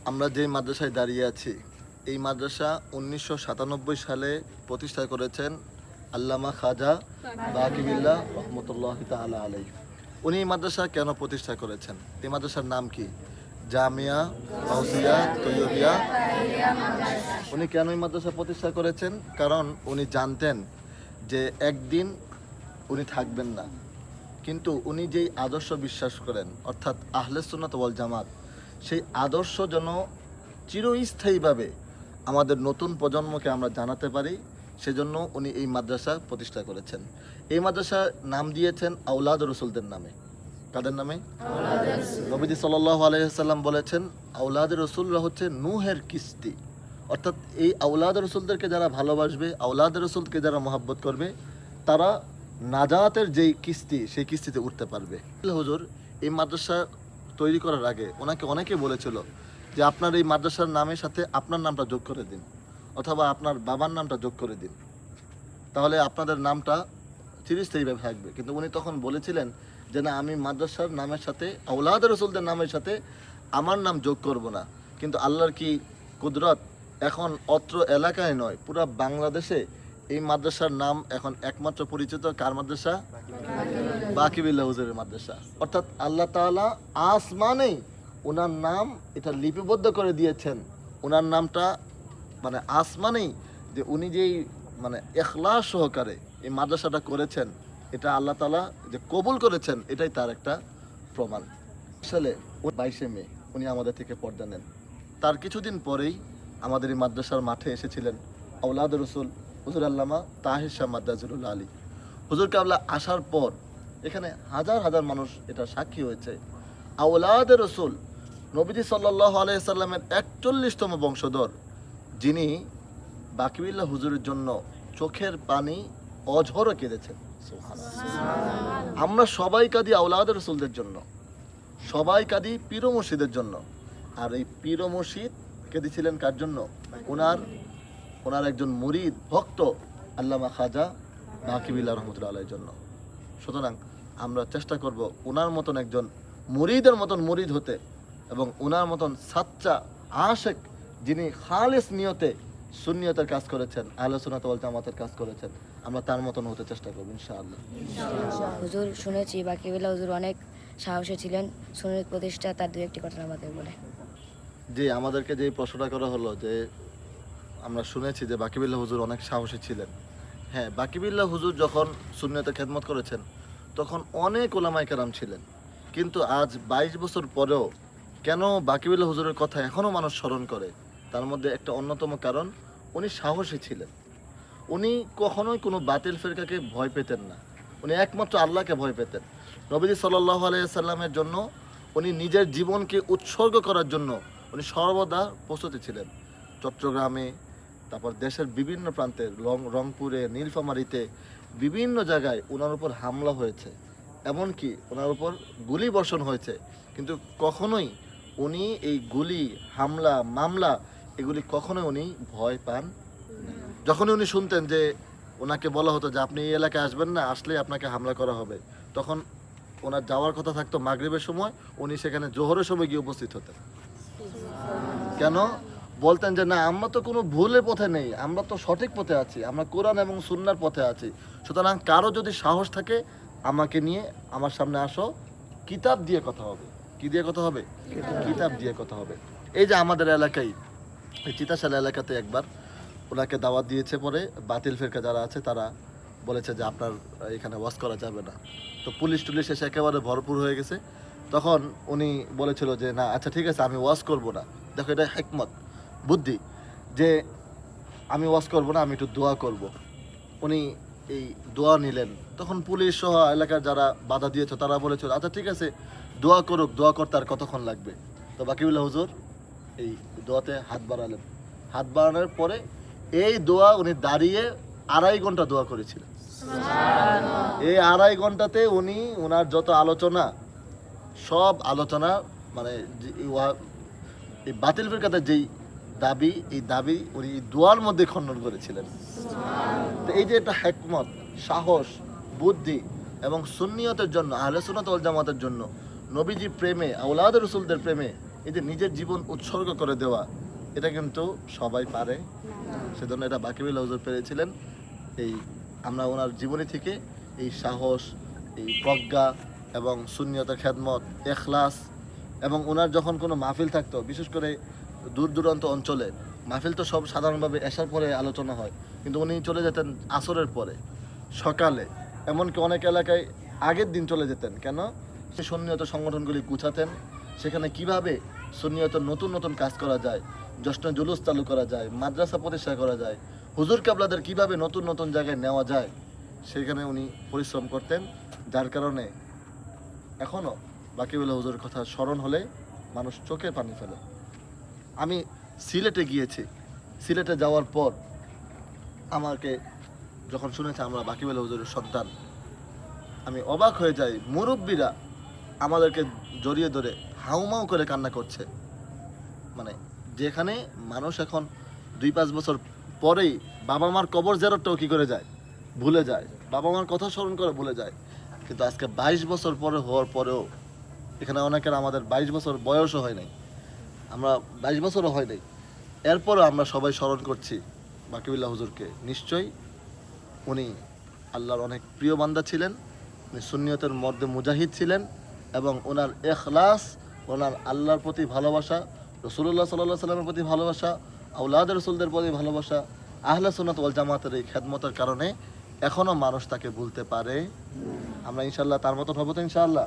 আমরা যে মাদ্রাসায় দাঁড়িয়ে আছি এই মাদ্রাসা 1997 সালে প্রতিষ্ঠা করেছেন আল্লামা খাজা বাকিবিল্লাহ রহমতুল্লাহ তাআলা আলাইহি। উনি এই মাদ্রাসা কেন প্রতিষ্ঠা করেছেন? এই মাদ্রাসার নাম কি? জামিয়া গাউসিয়া তৈয়বিয়া। উনি কেন এই মাদ্রাসা প্রতিষ্ঠা করেছেন? কারণ উনি জানতেন যে একদিন উনি থাকবেন না, কিন্তু উনি যেই আদর্শ বিশ্বাস করেন অর্থাৎ আহলে সুন্নাত ওয়াল জামাত, সেই আদর্শ যেন চিরস্থায়ীভাবে আমাদের নতুন প্রজন্মকে আমরা জানাতে পারি, সেজন্য উনি এই মাদ্রাসা প্রতিষ্ঠা করেছেন। এই মাদ্রাসার নাম দিয়েছেন আওলাদ রসুলদের নামে। কাদের নামে? নবীজি সাল্লাল্লাহু আলাইহি ওয়াসাল্লাম বলেছেন আওলাদ রসুলরা হচ্ছে নূহের কিস্তি, অর্থাৎ এই আওলাদ রসুলদেরকে যারা ভালোবাসবে, আওলাদ রসুলকে যারা মহব্বত করবে, তারা নাজাতের যেই কিস্তি সেই কিস্তিতে উঠতে পারবে। হুজুর এই মাদ্রাসা তৈরি করার আগে ওনাকে অনেকে বলেছিল যে আপনার এই মাদ্রাসার নামের সাথে আপনার নামটা যোগ করে দিন, অথবা আপনার বাবার নামটা যোগ করে দিন, তাহলে আপনাদের নামটা চিরস্থায়ীভাবে থাকবে। কিন্তু উনি তখন বলেছিলেন যে না, আমি মাদ্রাসার নামের সাথে আওলাদ রসুলদের নামের সাথে আমার নাম যোগ করব না। কিন্তু আল্লাহর কি কুদরত, এখন অত্র এলাকায় নয় পুরা বাংলাদেশে এই মাদ্রাসার নাম এখন একমাত্র পরিচিত কার মাদ্রাসা? বাকিবিল্লাহ হুজুরের মাদ্রাসা। অর্থাৎ আল্লাহ তাআলা আসমানেই ওনার নাম এটা লিপিবদ্ধ করে দিয়েছেন। ওনার নামটা মানে আসমানেই যে উনি যেই মানে ইখলাস সহকারে এই মাদ্রাসাটা করেছেন, এটা আল্লাহ তাআলা যে কবুল করেছেন, এটাই তার একটা প্রমাণ। আসলে 22 মে উনি আমাদের থেকে পর্দা নেন। তার কিছুদিন পরেই আমাদের এই মাদ্রাসার মাঠে এসেছিলেন আওলাদ রসুল হুজুর আল্লামা তাহির শাহ মাদ্রাজুল আলী। হুজুর কাবলা আসার পর এখানে হাজার হাজার মানুষ এটা সাক্ষী হয়েছে। আওলাদ রসুল নবীজি সাল্লাল্লাহু আলাইহি সাল্লামের 41তম বংশধর, যিনি বাকিবিল্লাহ হুজুরের জন্য চোখের পানি অঝরে কেঁদেছেন। আমরা সবাই কাঁদি আওলাদ রসুলদের জন্য, সবাই কাঁদি পীর মুর্শিদের জন্য। আর এই পীর মুর্শিদ কেঁদেছিলেন কার জন্য? ওনার একজন মুরিদ ভক্ত আল্লামা খাজা বাকিবিল্লাহ রহমতুল্লাহ আলাইহির জন্য। সুতরাং আমরা চেষ্টা করব ওনার মতন একজন মুরিদের মতন মুরিদ হতে, এবং ওনার মতন সাচ্চা আশেক যিনি খালেস নিয়তে সুন্নিয়তের কাজ করেছেন, আহলে সুন্নাত ওয়াল জামাতের কাজ করেছেন, আমরা তার মতন হতে চেষ্টা করব ইনশাআল্লাহ। হুজুর শুনেছি বাকিবিল্লাহ হুজুর অনেক সাহসী ছিলেন, সুন্নিয়ত প্রতিষ্ঠা, তার দু একটি কথা আমাদের বলে। জি, আমাদেরকে যে প্রশ্নটা করা হলো যে আমরা শুনেছি যে বাকিবিল্লাহ হুজুর অনেক সাহসী ছিলেন। হ্যাঁ, বাকিবিল্লাহ হুজুর যখন সুন্নিয়তে খেদমত করেছেন তখন অনেক ওলামায়ে কেরাম ছিলেন, কিন্তু আজ 22 বছর পরেও কেন বাকিবিল্লাহ হুজুরের কথা এখনও মানুষ স্মরণ করে? তার মধ্যে একটা অন্যতম কারণ, উনি সাহসী ছিলেন। উনি কখনোই কোনো বাতিল ফেরকাকে ভয় পেতেন না, উনি একমাত্র আল্লাহকে ভয় পেতেন। নবীজি সাল্লাল্লাহু আলাইহি সাল্লামের জন্য উনি নিজের জীবনকে উৎসর্গ করার জন্য উনি সর্বদা প্রস্তুতি ছিলেন। চট্টগ্রামে, তারপর দেশের বিভিন্ন প্রান্তে, রংপুরে, নীলফামারীতে বিভিন্ন জায়গায় ওনার উপর হামলা হয়েছে, এমনকি ওনার উপর গুলি বর্ষণ হয়েছে, কিন্তু কখনোই উনি এই গুলি, হামলা, মামলা এগুলি কখনোই উনি ভয় পান না। যখনই উনি শুনতেন যে ওনাকে বলা হতো যে আপনি এই এলাকায় আসবেন না, আসলে আপনাকে হামলা করা হবে, তখন ওনার যাওয়ার কথা থাকতো মাগরিবের সময়, উনি সেখানে জোহরের সময় গিয়ে উপস্থিত হতেন। কেন? বলতেন যে না, আমরা তো কোনো ভুলের পথে নেই, আমরা তো সঠিক পথে আছি, আমরা কোরআন এবং সুন্নাহর পথে আছি। সুতরাং কারো যদি সাহস থাকে আমাকে নিয়ে আমার সামনে আসো, কিতাব দিয়ে কথা হবে। কি দিয়ে কথা হবে? কিতাব দিয়ে কথা হবে। এই যে আমাদের এলাকায়, এই চিতাশালা এলাকাতে একবার ওনাকে দাওয়াত দিয়েছে, পরে বাতিল ফেরকা যারা আছে তারা বলেছে যে আপনার এখানে ওয়াজ করা যাবে না। তো পুলিশ টুলিশ এসে একেবারে ভরপুর হয়ে গেছে। তখন উনি বলেছিল যে না, আচ্ছা ঠিক আছে, আমি ওয়াজ করব না। দেখো, এটা হিকমত, বুদ্ধি, যে আমি ওয়াজ করব না, আমি একটু দোয়া করব। উনি এই দোয়া নিলেন। তখন পুলিশ সহ এলাকার যারা বাধা দিয়েছে তারা বলেছিল আচ্ছা ঠিক আছে, দোয়া করুক, দোয়া করতে আর কতক্ষণ লাগবে। তো বাকিবিল্লাহ হুজুর এই দোয়াতে হাত বাড়ালেন। হাত বাড়ানোর পরে এই দোয়া উনি দাঁড়িয়ে 2.5 ঘন্টা দোয়া করেছিলেন। এই 2.5 ঘন্টাতে উনি ওনার যত আলোচনা, সব আলোচনা মানে এই বাতিল ফিরকাতে যেই দাবি, এই দাবি উনি দোয়ার মধ্যে খণ্ডন করেছিলেন। তো এই যে একটা হিকমত, সাহস, বুদ্ধি এবং সুন্নিয়তের জন্য, আহলে সুন্নাত ওয়াল জামাতের জন্য, নবীজি প্রেমে, আওলাদ রসুলদের প্রেমে এই যে নিজের জীবন উৎসর্গ করে দেওয়া, এটা কিন্তু সবাই পারে। সেজন্য এটা বাকিবিল্লাহ হুজুর পেরেছিলেন। এই আমরা ওনার জীবনী থেকে এই সাহস, এই প্রজ্ঞা এবং সুন্নিয়তের খেদমত, এখলাস, এবং ওনার যখন কোনো মাহফিল থাকতো, বিশেষ করে দূর দূরান্ত অঞ্চলে মাহফিল তো সব সাধারণভাবে এশার পরে আলোচনা হয়, কিন্তু উনি চলে যেতেন আসরের পরে, সকালে, এমনকি অনেক এলাকায় আগের দিন চলে যেতেন। কেন? সে সুন্নিয়ত সংগঠনগুলি গুছাতেন, সেখানে কিভাবে সুন্নিয়তের নতুন নতুন কাজ করা যায়, জশ্ন জুলুস চালু করা যায়, মাদ্রাসা প্রতিষ্ঠা করা যায়, হুজুর কাবলাদের কিভাবে নতুন নতুন জায়গায় নেওয়া যায়, সেখানে উনি পরিশ্রম করতেন। যার কারণে এখনও বাকিবিল্লাহ হুজুরের কথা স্মরণ হলে মানুষ চোখে পানি ফেলে। আমি সিলেটে গিয়েছি, সিলেটে যাওয়ার পর আমাকে যখন শুনেছে আমরা বাকিবিল্লাহ হুজুরের সন্তান, আমি অবাক হয়ে যাই। মুরব্বীরা আমাদেরকে জড়িয়ে ধরে হাউমাউ করে কান্না করছে। মানে যেখানে মানুষ এখন 2-5 বছর পরেই বাবা মার কবর জিয়ারতটাও কি করে যায়, ভুলে যায়, বাবা মার কথা স্মরণ করে ভুলে যায়। কিন্তু আজকে 22 বছর পরে হওয়ার পরেও এখানে অনেকের আমাদের 22 বছর বয়সও হয় নাই, আমরা 22 বছরও হয় নাই, এরপরও আমরা সবাই স্মরণ করছি বাকিবিল্লাহ হুজুরকে। নিশ্চয়ই উনি আল্লাহর অনেক প্রিয় বান্দা ছিলেন, উনি সুন্নিয়তের মধ্যে মুজাহিদ ছিলেন, এবং ওনার এখলাস, ওনার আল্লাহর প্রতি ভালোবাসা, রসুল্লাহ সাল্লাহ সাল্লামের প্রতি ভালোবাসা, আউলাদ রসুলদের প্রতি ভালোবাসা, আহলে সুন্নাত ওয়াল জামাতের এই খেদমতের কারণে এখনও মানুষ তাকে ভুলতে পারে। আমরা ইনশাল্লাহ তার মতো হবো তো ইনশাআল্লাহ।